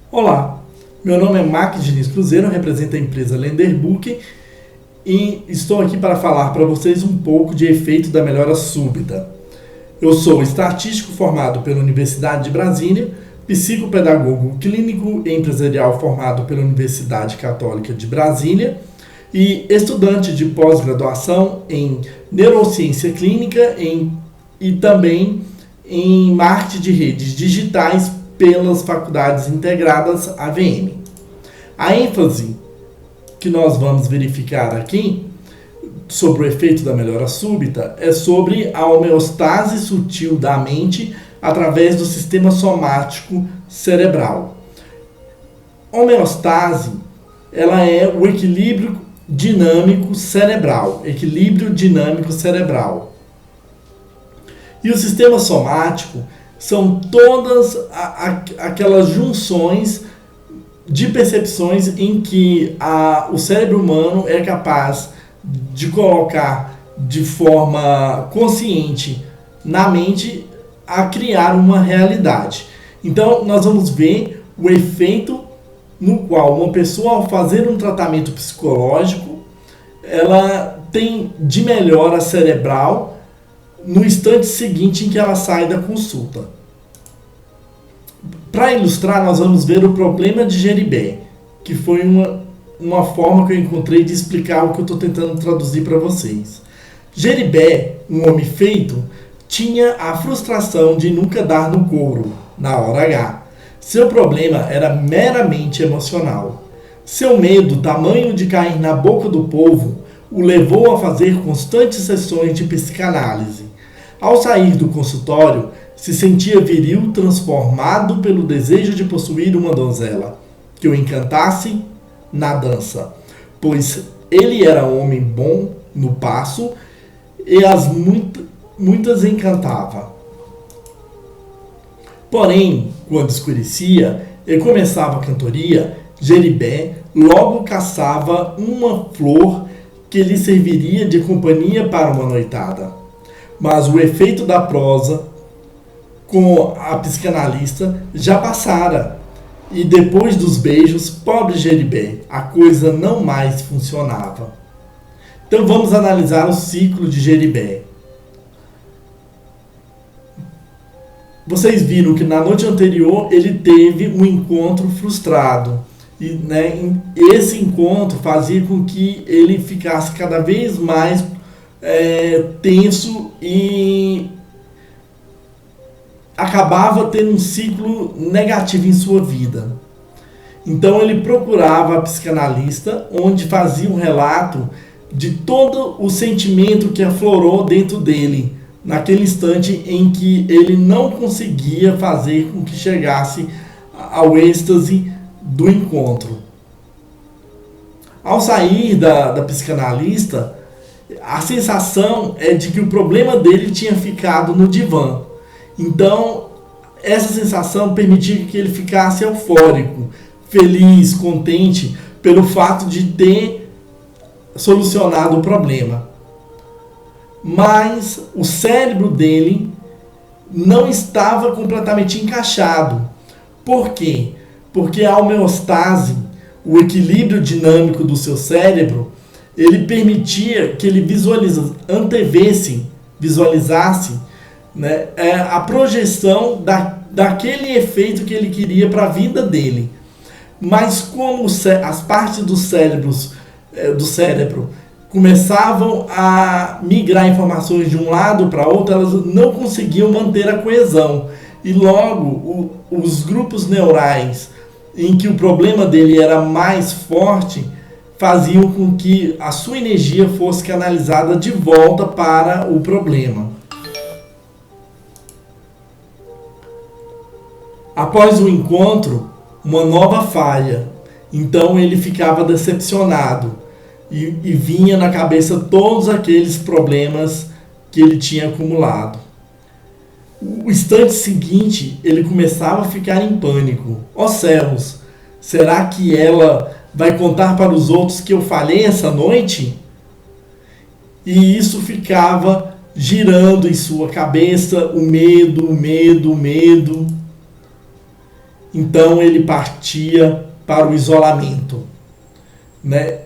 Olá, meu nome é Max Diniz Cruzeiro, represento a empresa Lenderbook e estou aqui para falar para vocês um pouco de efeito da melhora súbita. Eu sou estatístico formado pela Universidade de Brasília, psicopedagogo clínico e empresarial formado pela Universidade Católica de Brasília e estudante de pós-graduação em neurociência clínica e também em marketing de redes digitais pelas faculdades integradas AVM. A ênfase que nós vamos verificar aqui sobre o efeito da melhora súbita é sobre a homeostase sutil da mente através do sistema somático cerebral. Homeostase, ela é o equilíbrio dinâmico cerebral, E o sistema somático são todas aquelas junções de percepções em que o cérebro humano é capaz de colocar de forma consciente na mente a criar uma realidade. Então, nós vamos ver o efeito no qual uma pessoa, ao fazer um tratamento psicológico, ela tem de melhora cerebral no instante seguinte em que ela sai da consulta. Para ilustrar, nós vamos ver o problema de Geribé, que foi uma forma que eu encontrei de explicar o que eu estou tentando traduzir para vocês. Geribé, um homem feito, tinha a frustração de nunca dar no couro, na hora H. Seu problema era meramente emocional. Seu medo, tamanho de cair na boca do povo, o levou a fazer constantes sessões de psicanálise. Ao sair do consultório, se sentia viril transformado pelo desejo de possuir uma donzela, que o encantasse na dança, pois ele era homem bom no passo e muitas encantava. Porém, quando escurecia e começava a cantoria, Geribé logo caçava uma flor que lhe serviria de companhia para uma noitada. Mas o efeito da prosa com a psicanalista já passara, e depois dos beijos, pobre Geribé, a coisa não mais funcionava. Então vamos analisar o ciclo de Geribé. Vocês viram que na noite anterior ele teve um encontro frustrado. E esse encontro fazia com que ele ficasse cada vez mais tenso e acabava tendo um ciclo negativo em sua vida. Então ele procurava a psicanalista, onde fazia um relato de todo o sentimento que aflorou dentro dele, naquele instante em que ele não conseguia fazer com que chegasse ao êxtase do encontro. Ao sair da psicanalista, a sensação é de que o problema dele tinha ficado no divã. Então, essa sensação permitia que ele ficasse eufórico, feliz, contente, pelo fato de ter solucionado o problema. Mas o cérebro dele não estava completamente encaixado. Por quê? Porque a homeostase, o equilíbrio dinâmico do seu cérebro, ele permitia que ele visualizasse a projeção daquele efeito que ele queria para a vida dele. Mas como as partes do cérebro começavam a migrar informações de um lado para outro, elas não conseguiam manter a coesão. E logo, os grupos neurais em que o problema dele era mais forte faziam com que a sua energia fosse canalizada de volta para o problema. Após o encontro, uma nova falha. Então ele ficava decepcionado e vinha na cabeça todos aqueles problemas que ele tinha acumulado. O instante seguinte, ele começava a ficar em pânico. Ó céus, será que ela vai contar para os outros que eu falhei essa noite? E isso ficava girando em sua cabeça, o medo. então ele partia para o isolamento, né?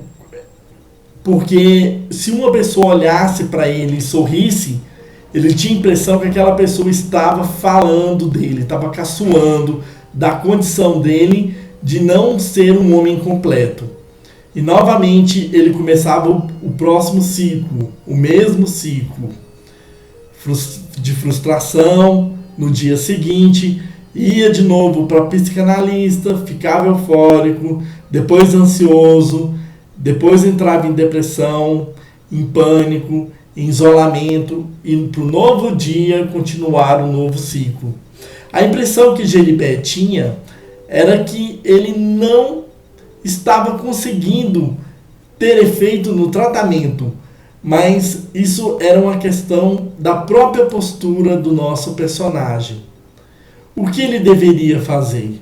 Porque se uma pessoa olhasse para ele e sorrisse, ele tinha a impressão que aquela pessoa estava falando dele, estava caçoando da condição dele de não ser um homem completo. E novamente ele começava o próximo ciclo, o mesmo ciclo de frustração. No dia seguinte, ia de novo para psicanalista, ficava eufórico, depois ansioso, depois entrava em depressão, em pânico, em isolamento, e para o novo dia continuar um novo ciclo. A impressão que Geribé tinha era que ele não estava conseguindo ter efeito no tratamento, mas isso era uma questão da própria postura do nosso personagem. O que ele deveria fazer?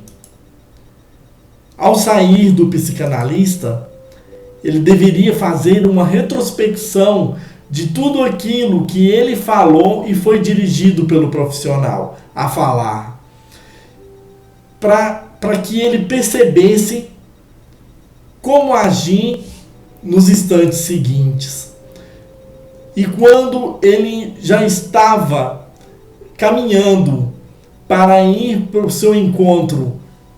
Ao sair do psicanalista, ele deveria fazer uma retrospecção de tudo aquilo que ele falou e foi dirigido pelo profissional a falar, para que ele percebesse como agir nos instantes seguintes. E quando ele já estava caminhando para ir para o seu encontro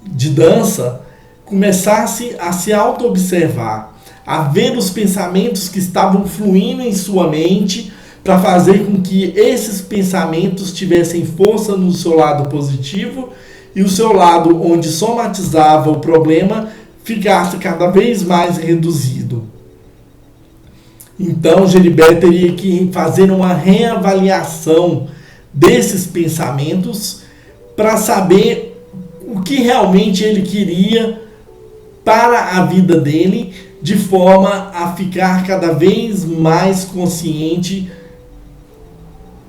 de dança, começasse a se auto-observar, a ver os pensamentos que estavam fluindo em sua mente, para fazer com que esses pensamentos tivessem força no seu lado positivo e o seu lado onde somatizava o problema ficasse cada vez mais reduzido. Então, Geribé teria que fazer uma reavaliação desses pensamentos para saber o que realmente ele queria para a vida dele, de forma a ficar cada vez mais consciente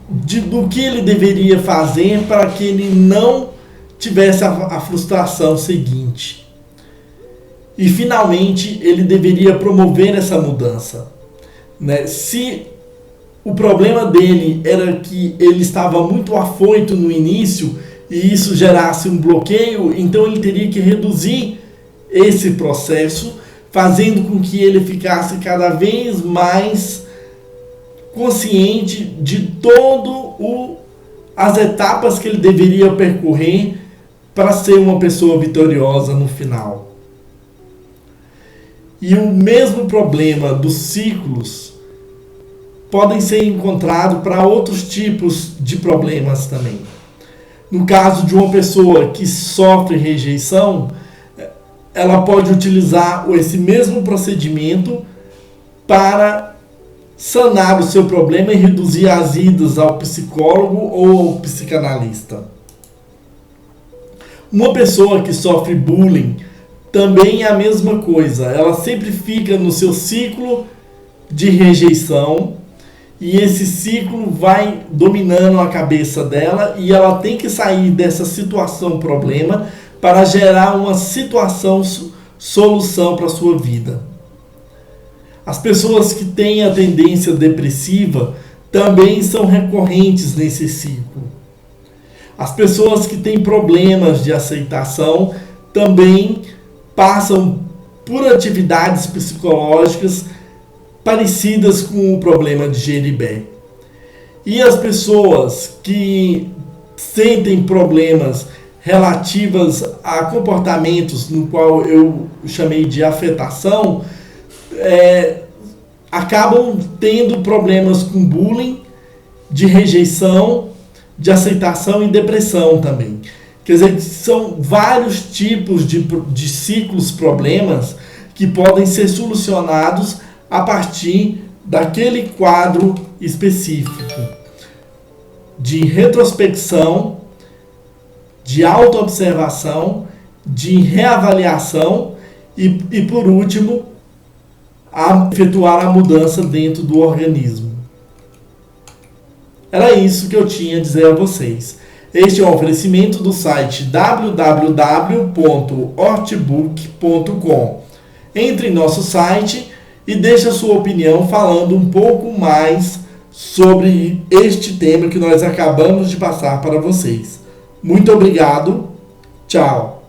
do que ele deveria fazer para que ele não tivesse a frustração seguinte. E finalmente ele deveria promover essa mudança, né? Se o problema dele era que ele estava muito afoito no início e isso gerasse um bloqueio, então ele teria que reduzir esse processo, fazendo com que ele ficasse cada vez mais consciente de as etapas que ele deveria percorrer para ser uma pessoa vitoriosa no final. E o mesmo problema dos ciclos podem ser encontrados para outros tipos de problemas também. No caso de uma pessoa que sofre rejeição, ela pode utilizar esse mesmo procedimento para sanar o seu problema e reduzir as idas ao psicólogo ou ao psicanalista. Uma pessoa que sofre bullying também é a mesma coisa. Ela sempre fica no seu ciclo de rejeição e esse ciclo vai dominando a cabeça dela e ela tem que sair dessa situação problema para gerar uma situação solução para a sua vida. As pessoas que têm a tendência depressiva também são recorrentes nesse ciclo. As pessoas que têm problemas de aceitação também passam por atividades psicológicas parecidas com o problema de Geribé. E as pessoas que sentem problemas relativos a comportamentos no qual eu chamei de afetação, acabam tendo problemas com bullying, de rejeição, de aceitação e depressão também. Quer dizer, são vários tipos de ciclos, problemas que podem ser solucionados a partir daquele quadro específico de retrospecção, de autoobservação, de reavaliação e por último, efetuar a mudança dentro do organismo. Era isso que eu tinha a dizer a vocês. Este é um oferecimento do site www.ortbook.com. Entre em nosso site e deixe a sua opinião falando um pouco mais sobre este tema que nós acabamos de passar para vocês. Muito obrigado. Tchau.